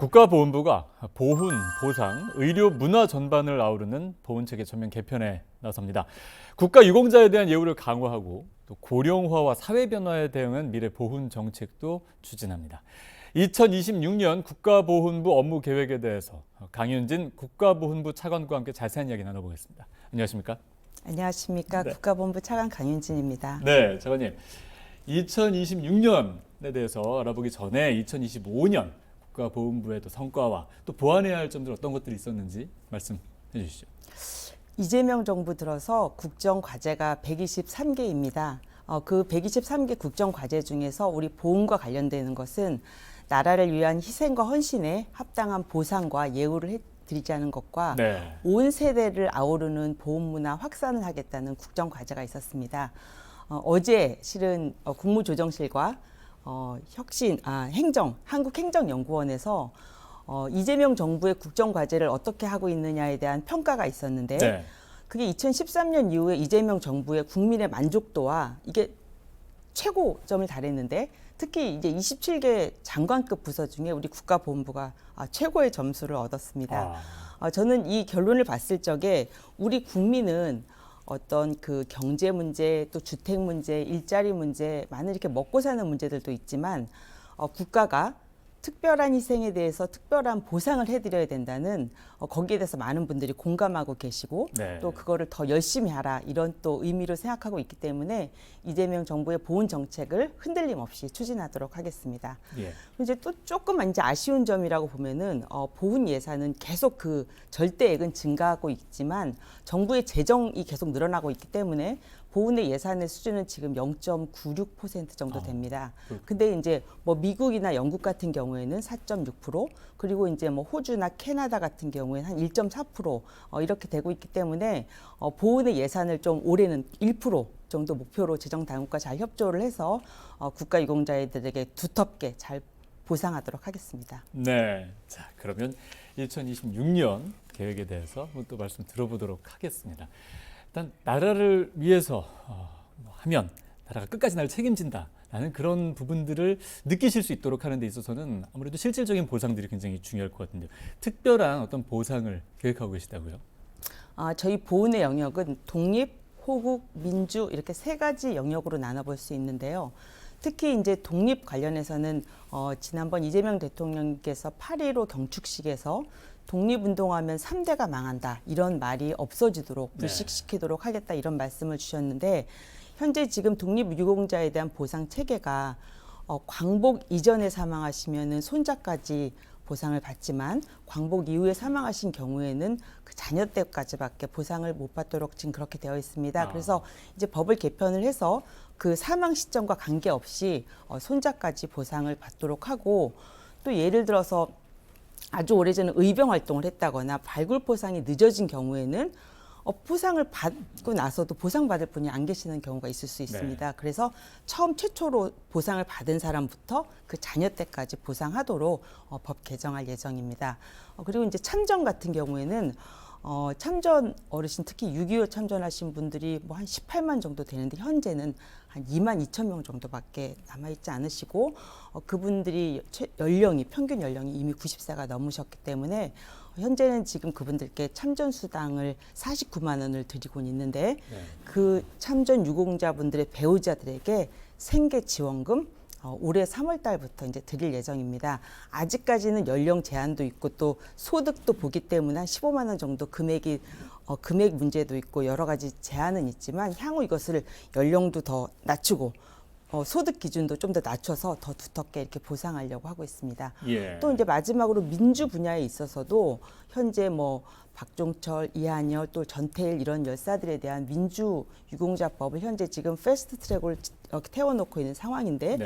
국가보훈부가 보훈, 보상, 의료, 문화 전반을 아우르는 보훈체계 전면 개편에 나섭니다. 국가 유공자에 대한 예우를 강화하고 또 고령화와 사회 변화에 대응한 미래 보훈 정책도 추진합니다. 2026년 국가보훈부 업무 계획에 대해서 강윤진 국가보훈부 차관과 함께 자세한 이야기 나눠보겠습니다. 안녕하십니까? 안녕하십니까. 네. 국가본부 차관 강윤진입니다. 네, 차관님. 2026년에 대해서 알아보기 전에 2025년 국가보훈부의 또 성과와 또 보완해야 할 점들 어떤 것들이 있었는지 말씀해 주시죠. 이재명 정부 들어서 국정과제가 123개입니다. 그 123개 국정과제 중에서 우리 보훈과 관련되는 것은 나라를 위한 희생과 헌신에 합당한 보상과 예우를 드리자는 것과 네. 온 세대를 아우르는 보훈문화 확산을 하겠다는 국정과제가 있었습니다. 어제 실은 국무조정실과 한국행정연구원에서 이재명 정부의 국정과제를 어떻게 하고 있느냐에 대한 평가가 있었는데 네. 그게 2013년 이후에 이재명 정부의 국민의 만족도와 이게 최고점을 달했는데 특히 이제 27개 장관급 부서 중에 우리 국가보훈부가 최고의 점수를 얻었습니다. 저는 이 결론을 봤을 적에 우리 국민은 어떤 그 경제 문제, 또 주택 문제, 일자리 문제, 많은 이렇게 먹고 사는 문제들도 있지만 국가가 특별한 희생에 대해서 특별한 보상을 해드려야 된다는 거기에 대해서 많은 분들이 공감하고 계시고 네. 또 그거를 더 열심히 하라 이런 또 의미로 생각하고 있기 때문에 이재명 정부의 보훈 정책을 흔들림 없이 추진하도록 하겠습니다. 예. 이제 또 조금 이제 아쉬운 점이라고 보면은 보훈 예산은 계속 그 절대액은 증가하고 있지만 정부의 재정이 계속 늘어나고 있기 때문에 보훈의 예산의 수준은 지금 0.96% 정도 됩니다. 근데 이제 뭐 미국이나 영국 같은 경우에는 4.6% 그리고 이제 뭐 호주나 캐나다 같은 경우에는 한 1.4% 이렇게 되고 있기 때문에 보훈의 예산을 좀 올해는 1% 정도 목표로 재정 당국과 잘 협조를 해서 국가 유공자들에게 두텁게 잘 보상하도록 하겠습니다. 네. 자, 그러면 2026년 계획에 대해서 또 말씀 들어보도록 하겠습니다. 일단 나라를 위해서 하면 나라가 끝까지 나를 책임진다라는 그런 부분들을 느끼실 수 있도록 하는 데 있어서는 아무래도 실질적인 보상들이 굉장히 중요할 것 같은데요. 특별한 어떤 보상을 계획하고 계시다고요? 저희 보훈의 영역은 독립, 호국, 민주 이렇게 세 가지 영역으로 나눠볼 수 있는데요. 특히 이제 독립 관련해서는 지난번 이재명 대통령께서 8.15 경축식에서 독립운동하면 3대가 망한다 이런 말이 없어지도록 불식시키도록 하겠다 이런 말씀을 주셨는데 현재 지금 독립유공자에 대한 보상 체계가 광복 이전에 사망하시면은 손자까지 보상을 받지만 광복 이후에 사망하신 경우에는 그 자녀 때까지밖에 보상을 못 받도록 지금 그렇게 되어 있습니다. 그래서 이제 법을 개편을 해서 그 사망 시점과 관계없이 손자까지 보상을 받도록 하고 또 예를 들어서 아주 오래전에 의병 활동을 했다거나 발굴 포상이 늦어진 경우에는 포상을 받고 나서도 보상받을 분이 안 계시는 경우가 있을 수 있습니다. 네. 그래서 최초로 보상을 받은 사람부터 그 자녀 때까지 보상하도록 법 개정할 예정입니다. 그리고 이제 참전 같은 경우에는 참전 어르신 특히 6.25 참전하신 분들이 뭐 한 18만 정도 되는데 현재는 한 2만 2천 명 정도밖에 남아있지 않으시고 그분들이 평균 연령이 이미 90세가 넘으셨기 때문에 현재는 지금 그분들께 참전 수당을 49만 원을 드리고 있는데 그 참전 유공자분들의 배우자들에게 생계 지원금 올해 3월 달부터 이제 드릴 예정입니다. 아직까지는 연령 제한도 있고 또 소득도 보기 때문에 한 15만 원 정도 금액 문제도 있고 여러 가지 제한은 있지만 향후 이것을 연령도 더 낮추고 소득 기준도 좀 더 낮춰서 더 두텁게 이렇게 보상하려고 하고 있습니다. 예. 또 이제 마지막으로 민주 분야에 있어서도 현재 뭐 박종철, 이한열, 또 전태일 이런 열사들에 대한 민주 유공자법을 현재 지금 패스트 트랙을 태워놓고 있는 상황인데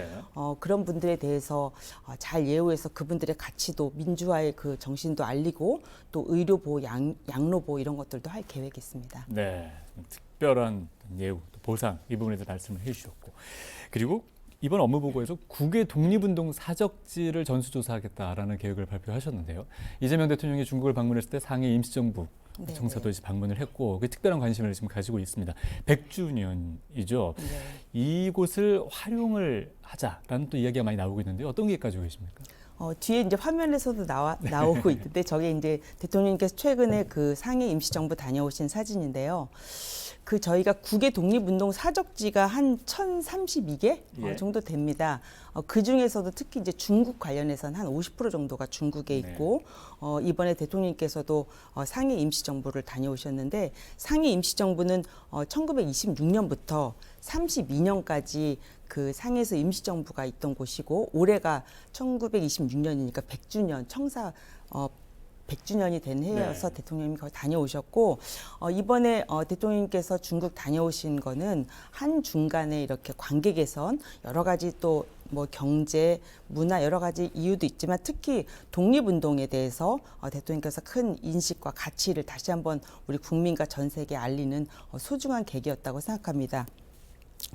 그런 분들에 대해서 잘 예우해서 그분들의 가치도 민주화의 그 정신도 알리고 또 의료보호, 양로보호 이런 것들도 할 계획이 있습니다. 네, 특별한 예우, 또 보상 이 부분에 대해서 말씀을 해주셨고 그리고 이번 업무보고에서 국외 독립운동 사적지를 전수조사하겠다라는 계획을 발표하셨는데요. 이재명 대통령이 중국을 방문했을 때 상해 임시정부 네, 청사도 이제 방문을 했고 그 특별한 관심을 지금 가지고 있습니다. 100주년이죠. 네. 이곳을 활용을 하자라는 또 이야기가 많이 나오고 있는데 어떤 계획 가지고 계십니까? 뒤에 이제 화면에서도 나오고 있는데 저게 이제 대통령님께서 최근에 그 상해 임시정부 다녀오신 사진인데요. 그 저희가 국외 독립운동 사적지가 한 1,032개 예. 정도 됩니다. 그 중에서도 특히 이제 중국 관련해서는 한 50% 정도가 중국에 있고 이번에 대통령님께서도 상해 임시정부를 다녀오셨는데 상해 임시정부는 1926년부터 32년까지 그 상해에서 임시정부가 있던 곳이고 올해가 1926년이니까 100주년 청사 100주년이 된 해여서 네. 대통령님이 거기 다녀오셨고 이번에 대통령님께서 중국 다녀오신 거는 한 중간에 이렇게 관계 개선 여러 가지 또 뭐 경제, 문화 여러 가지 이유도 있지만 특히 독립운동에 대해서 대통령께서 큰 인식과 가치를 다시 한번 우리 국민과 전 세계에 알리는 소중한 계기였다고 생각합니다.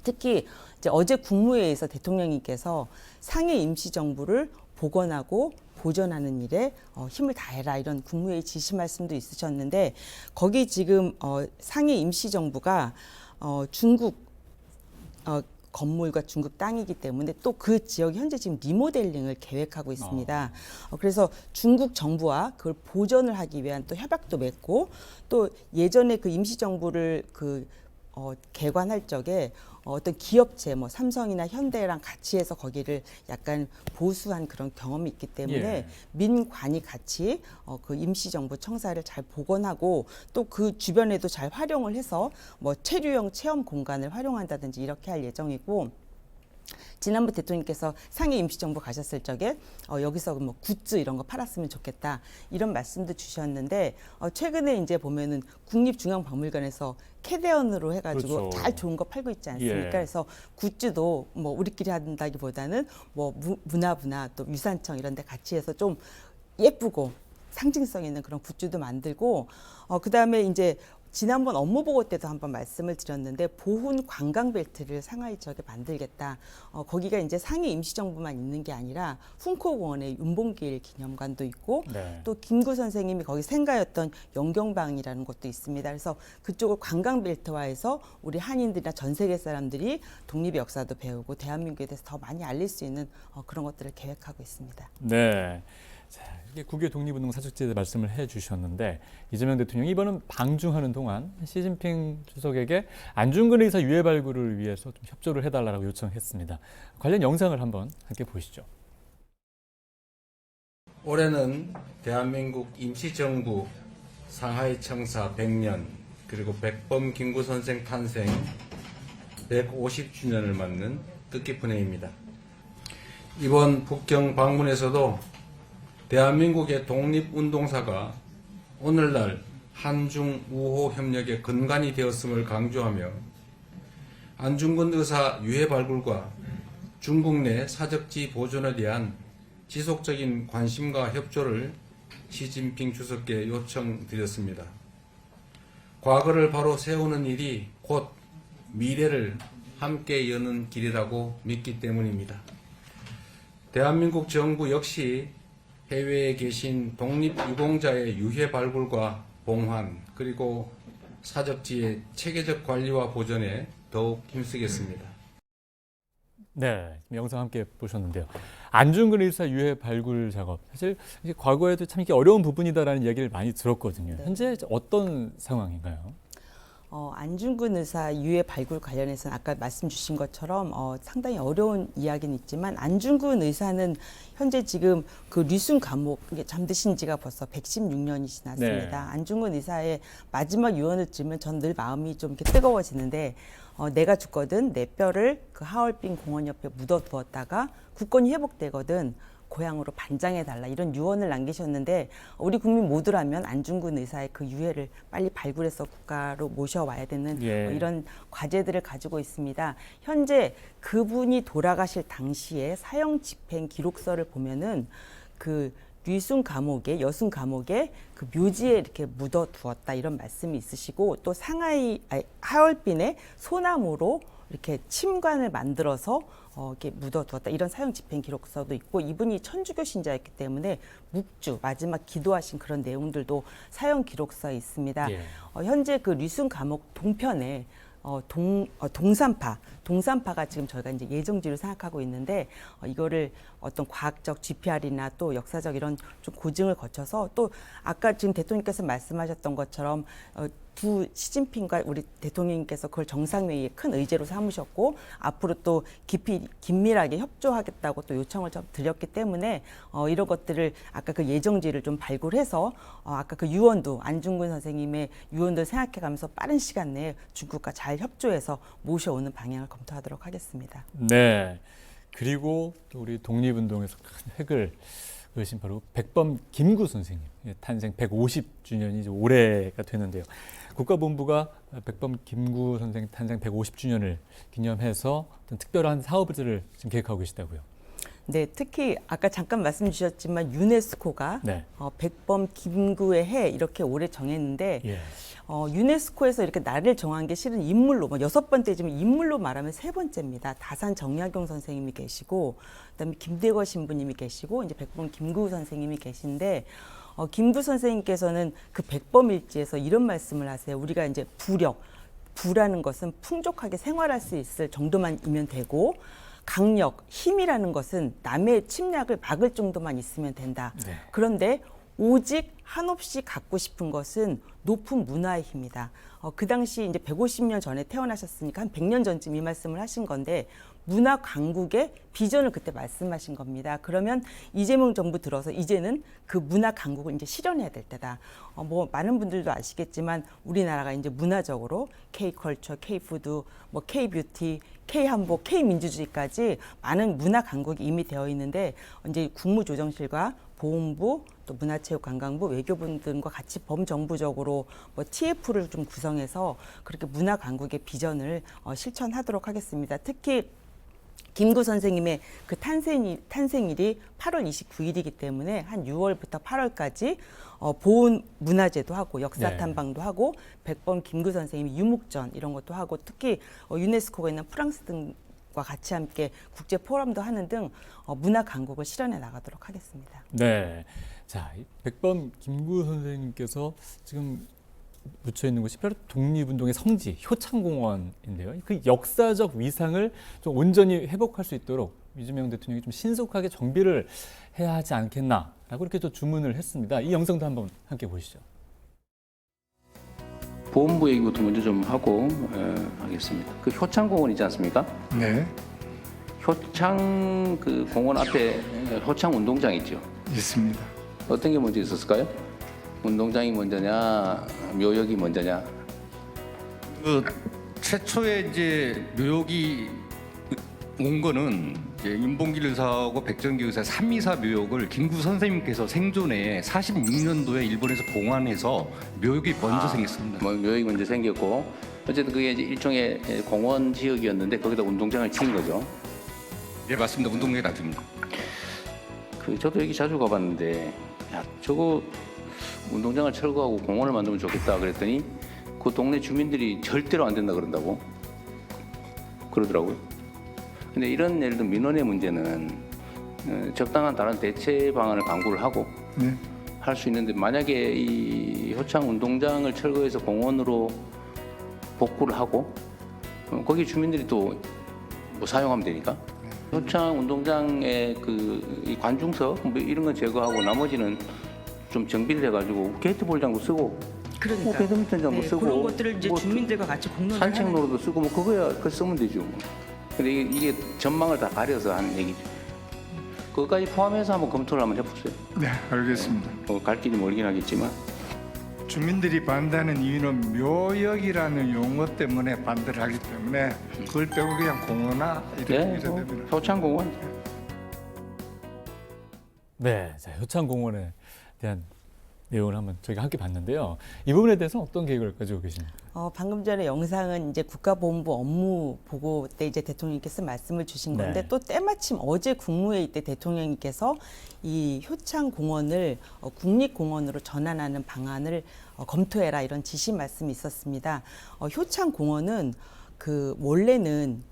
특히 이제 어제 국무회의에서 대통령님께서 상해 임시정부를 복원하고 보존하는 일에 힘을 다해라 이런 국무회의 지시 말씀도 있으셨는데 거기 지금 상해 임시정부가 중국 건물과 중국 땅이기 때문에 또 그 지역이 현재 지금 리모델링을 계획하고 있습니다. 그래서 중국 정부와 그걸 보존을 하기 위한 또 협약도 맺고 또 예전에 그 임시정부를 개관할 적에 어떤 기업체 뭐 삼성이나 현대랑 같이 해서 거기를 약간 보수한 그런 경험이 있기 때문에 예. 민관이 같이 그 임시정부 청사를 잘 복원하고 또 그 주변에도 잘 활용을 해서 뭐 체류형 체험 공간을 활용한다든지 이렇게 할 예정이고 지난번 대통령께서 상해 임시정부 가셨을 적에 여기서 뭐 굿즈 이런 거 팔았으면 좋겠다 이런 말씀도 주셨는데 최근에 이제 보면은 국립중앙박물관에서 캐대언으로 해가지고 그렇죠. 잘 좋은 거 팔고 있지 않습니까? 예. 그래서 굿즈도 뭐 우리끼리 한다기보다는 뭐 문화부나 또 유산청 이런 데 같이 해서 좀 예쁘고 상징성 있는 그런 굿즈도 만들고 그다음에 이제 지난번 업무 보고 때도 한번 말씀을 드렸는데 보훈 관광벨트를 상하이 지역에 만들겠다. 거기가 이제 상해 임시정부만 있는 게 아니라 훈코공원에 윤봉길 기념관도 있고 네. 또 김구 선생님이 거기 생가였던 영경방이라는 곳도 있습니다. 그래서 그쪽을 관광벨트화해서 우리 한인들이나 전 세계 사람들이 독립의 역사도 배우고 대한민국에 대해서 더 많이 알릴 수 있는 그런 것들을 계획하고 있습니다. 네. 자, 이게 국외 독립운동 사적지에 대해 말씀을 해주셨는데 이재명 대통령이 이번은 방중하는 동안 시진핑 주석에게 안중근 의사 유해 발굴을 위해서 좀 협조를 해달라고 요청했습니다. 관련 영상을 한번 함께 보시죠. 올해는 대한민국 임시정부 상하이 청사 100년 그리고 백범 김구 선생 탄생 150주년을 맞는 뜻깊은 해입니다. 이번 북경 방문에서도 대한민국의 독립운동사가 오늘날 한중 우호 협력의 근간이 되었음을 강조하며 안중근 의사 유해 발굴과 중국 내 사적지 보존에 대한 지속적인 관심과 협조를 시진핑 주석께 요청드렸습니다. 과거를 바로 세우는 일이 곧 미래를 함께 여는 길이라고 믿기 때문입니다. 대한민국 정부 역시 해외에 계신 독립유공자의 유해 발굴과 봉환 그리고 사적지의 체계적 관리와 보존에 더욱 힘쓰겠습니다. 네, 영상 함께 보셨는데요. 안중근 의사 유해 발굴 작업 사실 이게 과거에도 참 이게 어려운 부분이다라는 이야기를 많이 들었거든요. 네. 현재 어떤 상황인가요? 안중근 의사 유해 발굴 관련해서는 아까 말씀 주신 것처럼 상당히 어려운 이야기는 있지만 안중근 의사는 현재 지금 그 류순 감옥 잠드신 지가 벌써 116년이 지났습니다. 네. 안중근 의사의 마지막 유언을 들으면 전 늘 마음이 좀 이렇게 뜨거워지는데 내가 죽거든 내 뼈를 그 하얼빈 공원 옆에 묻어두었다가 국권이 회복되거든 고향으로 반장해달라 이런 유언을 남기셨는데 우리 국민 모두라면 안중근 의사의 그 유해를 빨리 발굴해서 국가로 모셔와야 되는 예. 이런 과제들을 가지고 있습니다. 현재 그분이 돌아가실 당시에 사형 집행 기록서를 보면은 그 류순 감옥에 여순 감옥에 그 묘지에 이렇게 묻어두었다 이런 말씀이 있으시고 또 하얼빈의 소나무로 이렇게 침관을 만들어서 이렇게 묻어두었다 이런 사형 집행 기록서도 있고 이분이 천주교 신자였기 때문에 묵주 마지막 기도하신 그런 내용들도 사형 기록서에 있습니다. 예. 현재 그 류순 감옥 동편에 동산파가 지금 저희가 이제 예정지로 생각하고 있는데 이거를 어떤 과학적 GPR이나 또 역사적 이런 좀 고증을 거쳐서 또 아까 지금 대통령께서 말씀하셨던 것처럼 두 시진핑과 우리 대통령님께서 그걸 정상회의에 큰 의제로 삼으셨고 앞으로 또 깊이 긴밀하게 협조하겠다고 또 요청을 좀 드렸기 때문에 이런 것들을 아까 그 예정지를 좀 발굴해서 아까 그 유언도 안중근 선생님의 유언도 생각해가면서 빠른 시간 내에 중국과 잘 협조해서 모셔오는 방향을 검토하도록 하겠습니다. 네. 그리고 또 우리 독립운동에서 큰 획을 그으신 바로 백범 김구 선생님 탄생 150주년이 이제 올해가 되는데요. 국가본부가 백범 김구 선생 탄생 150주년을 기념해서 어떤 특별한 사업들을 지금 계획하고 계시다고요. 네, 특히 아까 잠깐 말씀 주셨지만 유네스코가 네. 백범 김구의 해 이렇게 올해 정했는데 예. 유네스코에서 이렇게 날을 정한 게 실은 인물로 6번째지만 인물로 말하면 3번째입니다. 다산 정약용 선생님이 계시고 그다음에 김대거 신부님이 계시고 이제 백범 김구 선생님이 계신데 김구 선생님께서는 그 백범일지에서 이런 말씀을 하세요. 우리가 이제 부라는 것은 풍족하게 생활할 수 있을 정도만이면 되고 강력, 힘이라는 것은 남의 침략을 막을 정도만 있으면 된다. 네. 그런데 오직 한없이 갖고 싶은 것은 높은 문화의 힘이다. 그 당시 이제 150년 전에 태어나셨으니까 한 100년 전쯤 이 말씀을 하신 건데 문화 강국의 비전을 그때 말씀하신 겁니다. 그러면 이재명 정부 들어서 이제는 그 문화 강국을 이제 실현해야 될 때다. 많은 분들도 아시겠지만 우리나라가 이제 문화적으로 K컬처, K푸드, K뷰티, K한복, K민주주의까지 많은 문화 강국이 이미 되어 있는데 이제 국무조정실과 보훈부, 또 문화체육관광부, 외교부 등과 같이 범정부적으로 TF를 좀 구성해서 그렇게 문화 강국의 비전을 실천하도록 하겠습니다. 특히 김구 선생님의 그 탄생일이 8월 29일이기 때문에 한 6월부터 8월까지 보훈 문화제도 하고 역사 탐방도 하고 백범 김구 선생님 유목전 이런 것도 하고 특히 유네스코가 있는 프랑스 등과 같이 함께 국제 포럼도 하는 등 문화 강국을 실현해 나가도록 하겠습니다. 네. 자, 이 백범 김구 선생님께서 지금 묻혀 있는 곳이 바로 독립운동의 성지 효창공원인데요. 그 역사적 위상을 좀 온전히 회복할 수 있도록 이재명 대통령이 좀 신속하게 정비를 해야 하지 않겠나라고 이렇게 또 주문을 했습니다. 이 영상도 한번 함께 보시죠. 보훈부 얘기부터 먼저 좀 하고 하겠습니다. 그 효창공원 있지 않습니까? 네, 효창 그 공원 앞에 효창 운동장 있죠. 있습니다. 어떤 게 먼저 있었을까요? 운동장이 먼저냐, 묘역이 먼저냐? 그 최초에 이제 묘역이 온 거는 이제 윤봉길 의사하고 백정기 의사 324 묘역을 김구 선생님께서 생존에 46년도에 일본에서 봉안해서 묘역이 먼저 생겼습니다. 묘역이 먼저 생겼고 어쨌든 그게 이제 일종의 공원 지역이었는데 거기다 운동장을 친 거죠. 네, 맞습니다. 운동장이 나중입니다. 저도 여기 자주 가봤는데 야 저거 운동장을 철거하고 공원을 만들면 좋겠다 그랬더니 그 동네 주민들이 절대로 안 된다 그런다고 그러더라고요. 근데 이런 예를 들어 민원의 문제는 적당한 다른 대체 방안을 강구를 하고 네. 할 수 있는데 만약에 이 효창 운동장을 철거해서 공원으로 복구를 하고 거기 주민들이 또 뭐 사용하면 되니까 효창 운동장의 이 관중석 뭐 이런 건 제거하고 나머지는 좀 정비를 해가지고 게이트볼장도 쓰고 그러니까 배드민턴장도 쓰고 그런 것들을 이제 뭐 주민들과 같이 공론을 산책로도 쓰고 뭐 그거야 그거 쓰면 되죠. 뭐. 근데 이게 전망을 다 가려서 하는 얘기죠. 그것까지 포함해서 한번 검토를 한번 해보세요. 네, 알겠습니다. 갈 길이 멀긴 하겠지만 주민들이 반대하는 이유는 묘역이라는 용어 때문에 반대를 하기 때문에 그걸 빼고 그냥 공원화 이렇게 됩니다. 효창공원. 네, 자, 효창공원에 대한 내용을 한번 저희가 함께 봤는데요. 이 부분에 대해서 어떤 계획을 가지고 계십니까? 방금 전에 영상은 이제 국가보훈부 업무 보고 때 이제 대통령님께서 말씀을 주신 건데 네. 또 때마침 어제 국무회의 때 대통령님께서 이 효창공원을 국립공원으로 전환하는 방안을 검토해라 이런 지시 말씀이 있었습니다. 효창공원은 원래는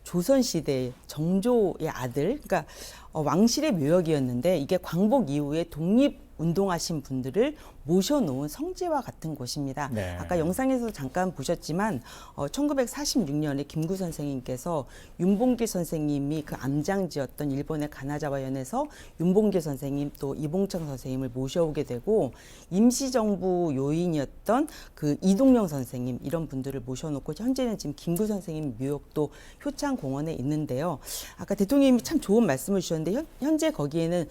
조선시대 정조의 아들, 그러니까 왕실의 묘역이었는데 이게 광복 이후에 독립운동하신 분들을 모셔놓은 성지와 같은 곳입니다. 네. 아까 영상에서 잠깐 보셨지만 1946년에 김구 선생님께서 윤봉길 선생님이 그 암장지였던 일본의 가나자와현에서 윤봉길 선생님 또 이봉창 선생님을 모셔오게 되고 임시정부 요인이었던 그 이동영 선생님 이런 분들을 모셔놓고 현재는 지금 김구 선생님 묘역도 효창공원에 있는데요. 아까 대통령님이 참 좋은 말씀을 주셨는데 현재 거기에는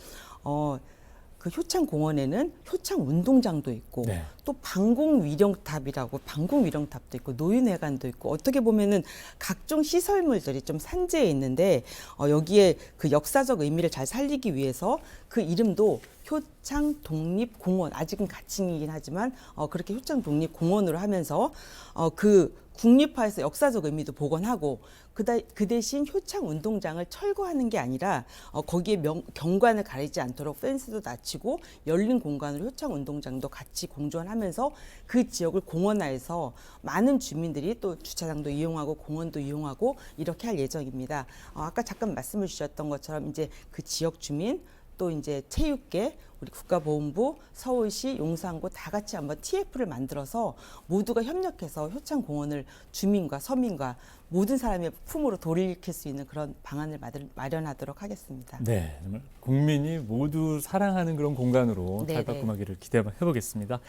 그 효창공원에는 효창운동장도 있고 네. 또 방공위령탑이라고 방공위령탑도 있고 노인회관도 있고 어떻게 보면은 각종 시설물들이 좀 산재해 있는데 여기에 그 역사적 의미를 잘 살리기 위해서 그 이름도 효창독립공원 아직은 가칭이긴 하지만 그렇게 효창독립공원으로 하면서 그 국립화해서 역사적 의미도 복원하고 그 대신 효창운동장을 철거하는 게 아니라 거기에 경관을 가리지 않도록 펜스도 낮추고 열린 공간으로 효창운동장도 같이 공존하면서 그 지역을 공원화해서 많은 주민들이 또 주차장도 이용하고 공원도 이용하고 이렇게 할 예정입니다. 아까 잠깐 말씀을 주셨던 것처럼 이제 그 지역 주민 또 이제 체육계, 우리 국가보훈부, 서울시, 용산구 다 같이 한번 TF를 만들어서 모두가 협력해서 효창공원을 주민과 서민과 모든 사람의 품으로 돌이킬 수 있는 그런 방안을 마련하도록 하겠습니다. 네, 정말 국민이 모두 사랑하는 그런 공간으로 네, 탈바꿈하기를 기대해보겠습니다.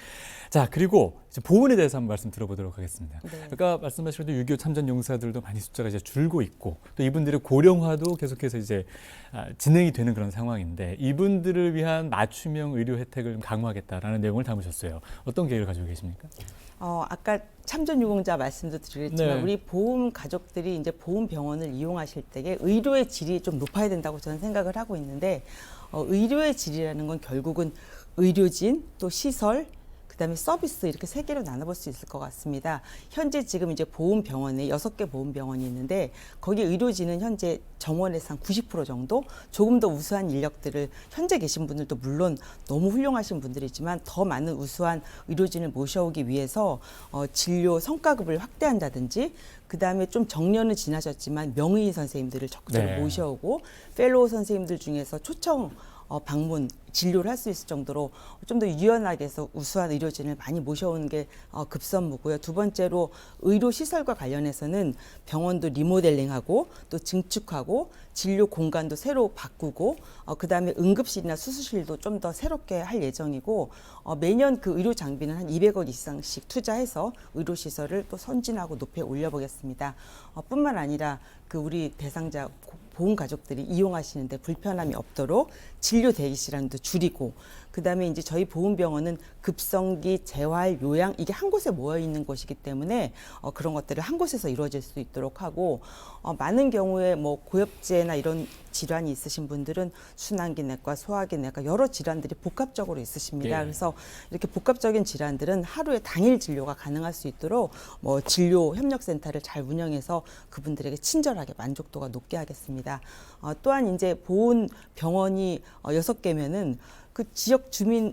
자, 그리고 이제 보훈에 대해서 한번 말씀 들어보도록 하겠습니다. 네. 아까 말씀하신 6.25 참전 용사들도 많이 숫자가 이제 줄고 있고 또 이분들의 고령화도 계속해서 이제 진행이 되는 그런 상황인데 이분들을 위한 맞춤형 의료 혜택을 강화하겠다라는 내용을 담으셨어요. 어떤 계획을 가지고 계십니까? 아까 참전 유공자 말씀도 드렸지만 네. 우리 보험 가족들이 이제 보험 병원을 이용하실 때에 의료의 질이 좀 높아야 된다고 저는 생각을 하고 있는데 의료의 질이라는 건 결국은 의료진 또 시설 그다음에 서비스 이렇게 세 개로 나눠볼 수 있을 것 같습니다. 현재 지금 이제 보훈병원에 6개 보훈병원이 있는데 거기 의료진은 현재 정원에서 한 90% 정도 조금 더 우수한 인력들을 현재 계신 분들도 물론 너무 훌륭하신 분들이지만 더 많은 우수한 의료진을 모셔오기 위해서 진료 성과급을 확대한다든지 그다음에 좀 정년은 지나셨지만 명의의 선생님들을 적극적으로 네. 모셔오고 펠로우 선생님들 중에서 초청 방문 진료를 할 수 있을 정도로 좀 더 유연하게 해서 우수한 의료진을 많이 모셔오는 게 급선무고요. 두 번째로 의료시설과 관련해서는 병원도 리모델링하고 또 증축하고 진료 공간도 새로 바꾸고 그다음에 응급실이나 수술실도 좀 더 새롭게 할 예정이고 매년 그 의료 장비는 한 200억 이상씩 투자해서 의료시설을 또 선진하고 높여 올려보겠습니다. 뿐만 아니라 그 우리 대상자 보훈 가족들이 이용하시는데 불편함이 없도록 진료 대기 시간도 줄이고 그다음에 이제 저희 보훈병원은 급성기, 재활, 요양 이게 한 곳에 모여 있는 곳이기 때문에 그런 것들을 한 곳에서 이루어질 수 있도록 하고 많은 경우에 뭐 고엽제나 이런 질환이 있으신 분들은 순환기내과, 소화기내과 여러 질환들이 복합적으로 있으십니다. 예. 그래서 이렇게 복합적인 질환들은 하루에 당일 진료가 가능할 수 있도록 뭐 진료 협력센터를 잘 운영해서 그분들에게 친절하게 만족도가 높게 하겠습니다. 또한 이제 보훈 병원이 6개면은 그 지역 주민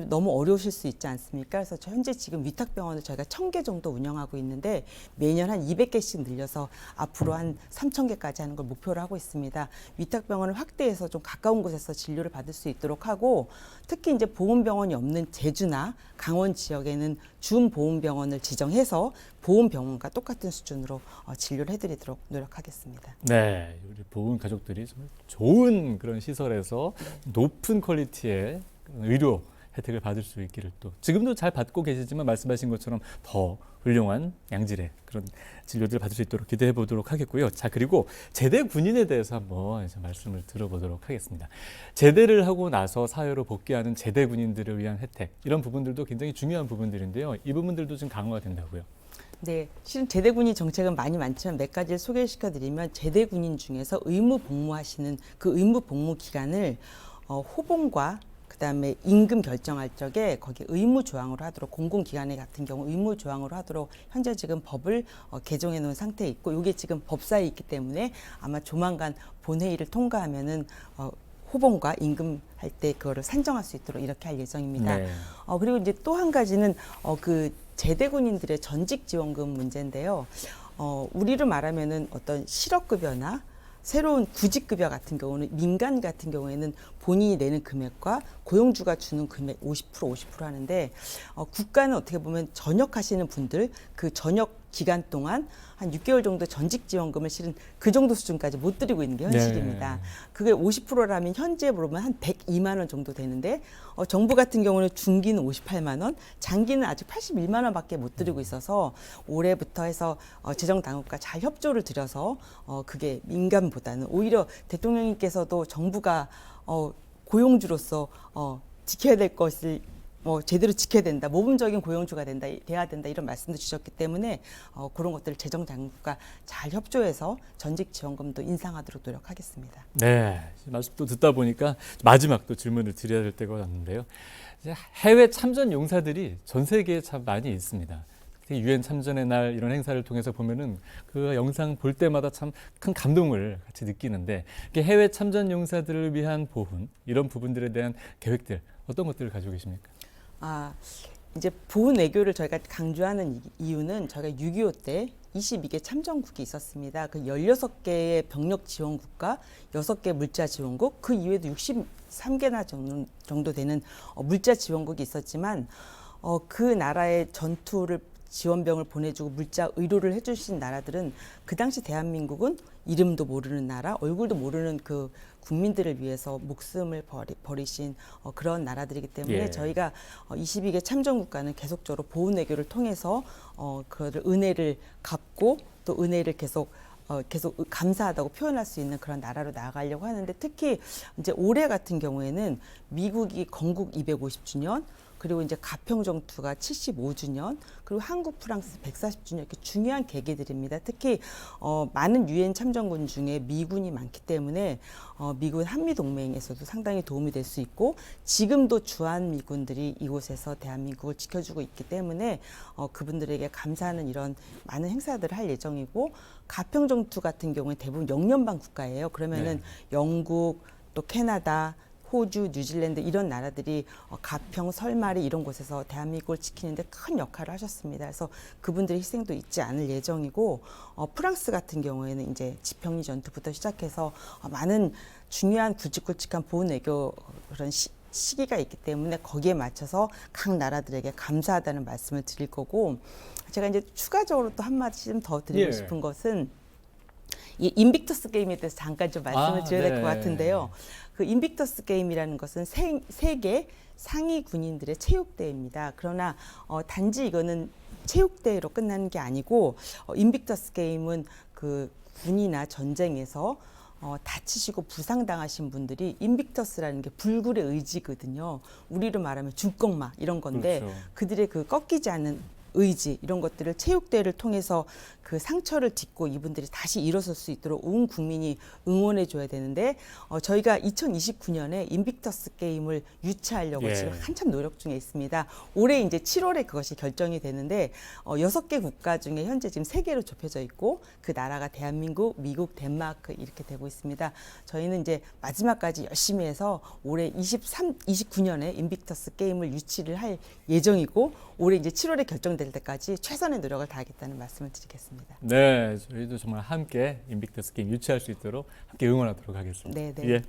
너무 어려우실 수 있지 않습니까? 그래서 현재 지금 위탁병원을 저희가 1,000개 정도 운영하고 있는데 매년 한 200개씩 늘려서 앞으로 한 3,000개까지 하는 걸 목표로 하고 있습니다. 위탁병원을 확대해서 좀 가까운 곳에서 진료를 받을 수 있도록 하고 특히 이제 보훈병원이 없는 제주나 강원 지역에는 준보훈병원을 지정해서 보훈병원과 똑같은 수준으로 진료를 해드리도록 노력하겠습니다. 네, 우리 보훈 가족들이 정말 좋은 그런 시설에서 높은 퀄리티의 의료 혜택을 받을 수 있기를 또 지금도 잘 받고 계시지만 말씀하신 것처럼 더 훌륭한 양질의 그런 진료들을 받을 수 있도록 기대해 보도록 하겠고요. 자, 그리고 제대 군인에 대해서 한번 이제 말씀을 들어보도록 하겠습니다. 제대를 하고 나서 사회로 복귀하는 제대 군인들을 위한 혜택 이런 부분들도 굉장히 중요한 부분들인데요. 이 부분들도 좀 강화가 된다고요. 네, 실은 제대군인 정책은 많이 많지만 몇 가지를 소개시켜드리면 제대군인 중에서 의무 복무하시는 그 의무 복무 기간을 호봉과 그다음에 임금 결정할 적에 거기 의무 조항으로 하도록 공공기관에 같은 경우 의무 조항으로 하도록 현재 지금 법을 개정해 놓은 상태에 있고 이게 지금 법사에 있기 때문에 아마 조만간 본회의를 통과하면은 호봉과 임금 할 때 그거를 산정할 수 있도록 이렇게 할 예정입니다. 네. 그리고 이제 또 한 가지는 그 제대 군인들의 전직 지원금 문제인데요. 우리로 말하면은 어떤 실업급여나 새로운 구직급여 같은 경우는 민간 같은 경우에는 본인이 내는 금액과 고용주가 주는 금액 50% 하는데 국가는 어떻게 보면 전역하시는 분들 그 전역 기간 동안 한 6개월 정도 전직 지원금을 실은 그 정도 수준까지 못 드리고 있는 게 현실입니다. 네. 그게 50%라면 현재 보면 한 102만 원 정도 되는데 정부 같은 경우는 중기는 58만 원, 장기는 아직 81만 원밖에 못 드리고 있어서 올해부터 해서 재정 당국과 잘 협조를 드려서 그게 민간보다는 오히려 대통령님께서도 정부가 고용주로서 지켜야 될 것을 제대로 지켜야 된다, 모범적인 고용주가 돼야 된다 이런 말씀도 주셨기 때문에 그런 것들을 재정 당국과 잘 협조해서 전직 지원금도 인상하도록 노력하겠습니다. 네, 말씀 또 듣다 보니까 마지막 또 질문을 드려야 될 때가 왔는데요. 이제 해외 참전 용사들이 전 세계에 참 많이 있습니다. 유엔 참전의 날 이런 행사를 통해서 보면은 그 영상 볼 때마다 참 큰 감동을 같이 느끼는데 해외 참전 용사들을 위한 보훈 이런 부분들에 대한 계획들 어떤 것들을 가지고 계십니까? 이제 보훈 외교를 저희가 강조하는 이유는 저희가 6.25 때 22개 참전국이 있었습니다. 그 16개의 병력 지원국과 6개 물자 지원국, 그 이외에도 63개나 정도 되는 물자 지원국이 있었지만 그 나라의 전투를 지원병을 보내주고 물자 의료를 해주신 나라들은 그 당시 대한민국은 이름도 모르는 나라, 얼굴도 모르는 그 국민들을 위해서 목숨을 버리신 그런 나라들이기 때문에 저희가 22개 참전국가는 계속적으로 보훈 외교를 통해서 그 은혜를 갚고 또 은혜를 계속 감사하다고 표현할 수 있는 그런 나라로 나아가려고 하는데 특히 이제 올해 같은 경우에는 미국이 건국 250주년 그리고 이제 가평정투가 75주년, 그리고 한국, 프랑스 140주년 이렇게 중요한 계기들입니다. 특히 많은 유엔 참전군 중에 미군이 많기 때문에 미군 한미동맹에서도 상당히 도움이 될 수 있고 지금도 주한미군들이 이곳에서 대한민국을 지켜주고 있기 때문에 그분들에게 감사하는 이런 많은 행사들을 할 예정이고 가평정투 같은 경우에 대부분 영연방 국가예요. 그러면은 영국, 또 캐나다, 호주, 뉴질랜드 이런 나라들이 가평, 설마리 이런 곳에서 대한민국을 지키는데 큰 역할을 하셨습니다. 그래서 그분들의 희생도 잊지 않을 예정이고 프랑스 같은 경우에는 이제 지평리 전투부터 시작해서 많은 중요한 굵직굵직한 보훈 외교 그런 시기가 있기 때문에 거기에 맞춰서 각 나라들에게 감사하다는 말씀을 드릴 거고 제가 이제 추가적으로 또 한마디 좀 더 드리고 싶은 것은 이 인빅터스 게임에 대해서 잠깐 좀 말씀을 드려야 될 것 같은데요. 그 인빅터스 게임이라는 것은 세계 상위 군인들의 체육대회입니다. 그러나 단지 이거는 체육대회로 끝나는 게 아니고 인빅터스 게임은 그 군이나 전쟁에서 다치시고 부상당하신 분들이 인빅터스라는 게 불굴의 의지거든요. 우리로 말하면 중꺾마 이런 건데 그렇죠. 그들의 그 꺾이지 않는 의지 이런 것들을 체육대회를 통해서 그 상처를 딛고 이분들이 다시 일어설 수 있도록 온 국민이 응원해 줘야 되는데 저희가 2029년에 인빅터스 게임을 유치하려고 지금 한참 노력 중에 있습니다. 올해 이제 7월에 그것이 결정이 되는데 6개 국가 중에 현재 지금 3개로 좁혀져 있고 그 나라가 대한민국, 미국, 덴마크 이렇게 되고 있습니다. 저희는 이제 마지막까지 열심히 해서 올해 29년에 인빅터스 게임을 유치를 할 예정이고 올해 이제 7월에 결정될 때까지 최선의 노력을 다하겠다는 말씀을 드리겠습니다. 네, 저희도 정말 함께 인빅터스 게임 유치할 수 있도록 함께 응원하도록 하겠습니다. 네.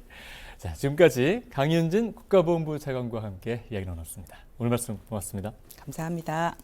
자, 지금까지 강윤진 국가보훈부 차관과 함께 이야기 나눴습니다. 오늘 말씀 고맙습니다. 감사합니다.